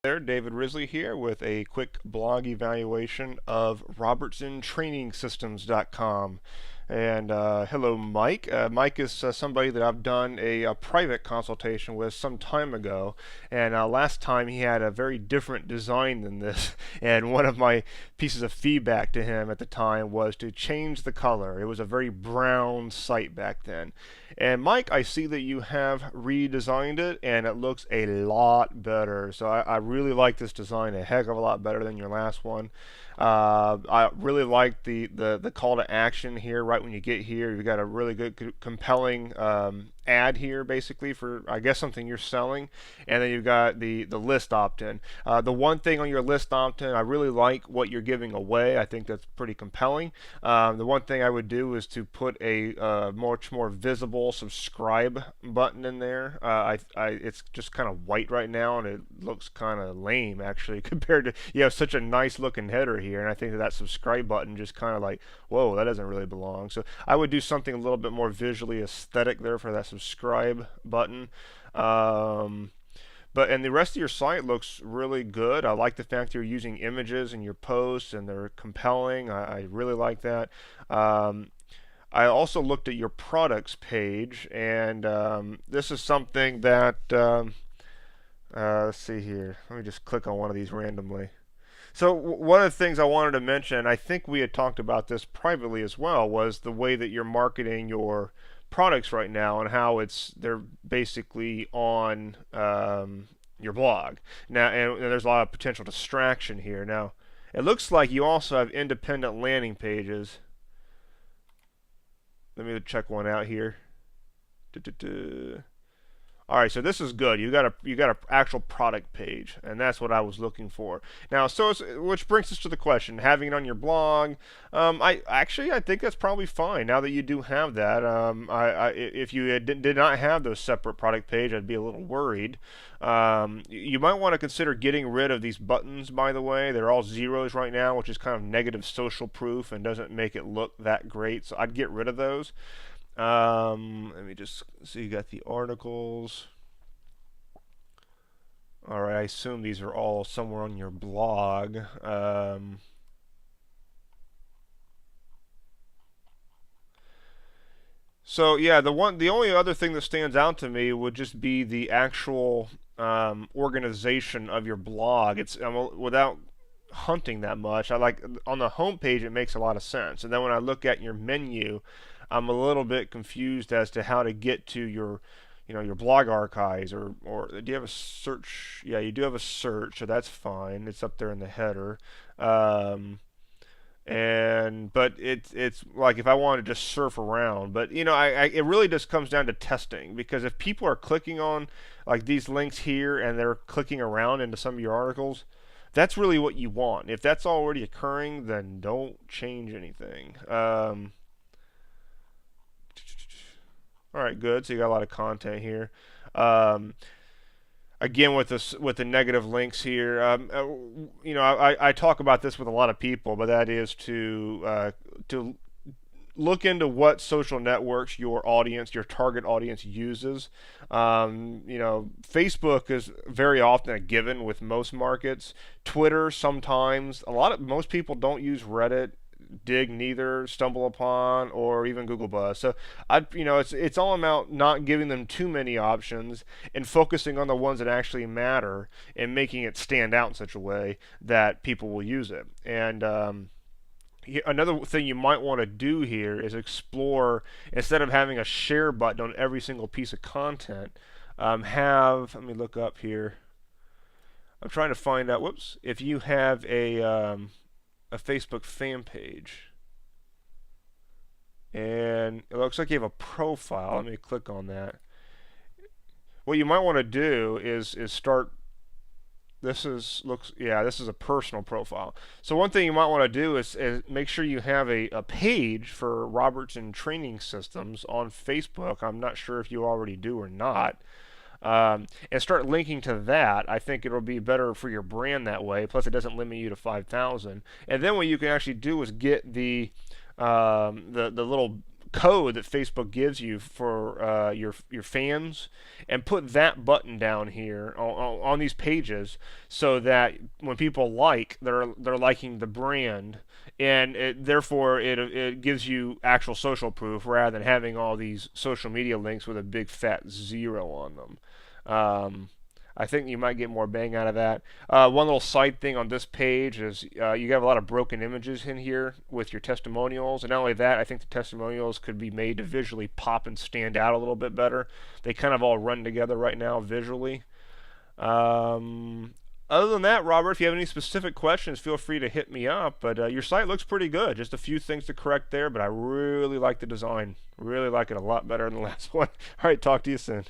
There, David Risley here with a quick blog evaluation of RobertsonTrainingSystems.com. And hello, Mike. Mike is somebody that I've done a private consultation with some time ago. And last time he had a very different design than this. And one of my pieces of feedback to him at the time was to change the color. It was a very brown site back then. And Mike, I see that you have redesigned it and it looks a lot better. So I really like this design a heck of a lot better than your last one. I really like the call to action here right when you get here. You've got a really good compelling ad here basically for I guess something you're selling, and then you've got the list opt-in. The one thing on your list opt-in, I really like what you're giving away. I think that's pretty compelling. The one thing I would do is to put a much more visible subscribe button in there. It's just kind of white right now and it looks kind of lame actually compared to you have such a nice looking header here, and I think that subscribe button just kind of like, whoa, that doesn't really belong. So I would do something a little bit more visually aesthetic there for that subscribe button. But and the rest of your site looks really good. I like the fact you're using images in your posts and they're compelling. I really like that. I also looked at your products page, and this is something that let's see here. Let me just click on one of these randomly. So one of the things I wanted to mention, I think we had talked about this privately as well, was the way that you're marketing your products right now and how they're basically on your blog. Now, and there's a lot of potential distraction here. Now, it looks like you also have independent landing pages. Let me check one out here. All right, so this is good. You got a actual product page, and that's what I was looking for. Now, which brings us to the question: having it on your blog, I think that's probably fine. Now that you do have that, if you did not have those separate product page, I'd be a little worried. You might want to consider getting rid of these buttons. By the way, they're all zeros right now, which is kind of negative social proof and doesn't make it look that great. So I'd get rid of those. Let me just see. You got the articles. All right, I assume these are all somewhere on your blog. So yeah, the only other thing that stands out to me would just be the actual organization of your blog. It's without hunting that much. I like on the home page it makes a lot of sense, and then when I look at your menu, I'm a little bit confused as to how to get to your blog archives, or do you have a search? Yeah, you do have a search, so that's fine. It's up there in the header. But it's like if I wanted to just surf around, but it really just comes down to testing, because if people are clicking on like these links here and they're clicking around into some of your articles, that's really what you want. If that's already occurring, then don't change anything. All right, good. So you got a lot of content here. Again, with the negative links here, I talk about this with a lot of people, but that is to look into what social networks your target audience uses. Facebook is very often a given with most markets. Twitter sometimes. Most people don't use Reddit. Dig neither, Stumble Upon, or even Google Buzz. So it's all about not giving them too many options and focusing on the ones that actually matter and making it stand out in such a way that people will use it. And another thing you might want to do here is explore, instead of having a share button on every single piece of content, let me look up here. I'm trying to find out, if you have a Facebook fan page, and it looks like you have a profile. Let me click on that. What you might want to do is start. This is a personal profile. So one thing you might want to do is make sure you have a page for Robertson Training Systems on Facebook. I'm not sure if you already do or not. And start linking to that. I think it'll be better for your brand that way. Plus, it doesn't limit you to 5,000. And then what you can actually do is get the little code that Facebook gives you for your fans, and put that button down here on these pages, so that when people they're liking the brand, and therefore it gives you actual social proof rather than having all these social media links with a big fat 0 on them. I think you might get more bang out of that. One little side thing on this page is you have a lot of broken images in here with your testimonials, and not only that, I think the testimonials could be made to visually pop and stand out a little bit better. They kind of all run together right now visually. Other than that, Robert, if you have any specific questions, feel free to hit me up. But your site looks pretty good. Just a few things to correct there, but I really like the design. Really like it a lot better than the last one. All right, talk to you soon.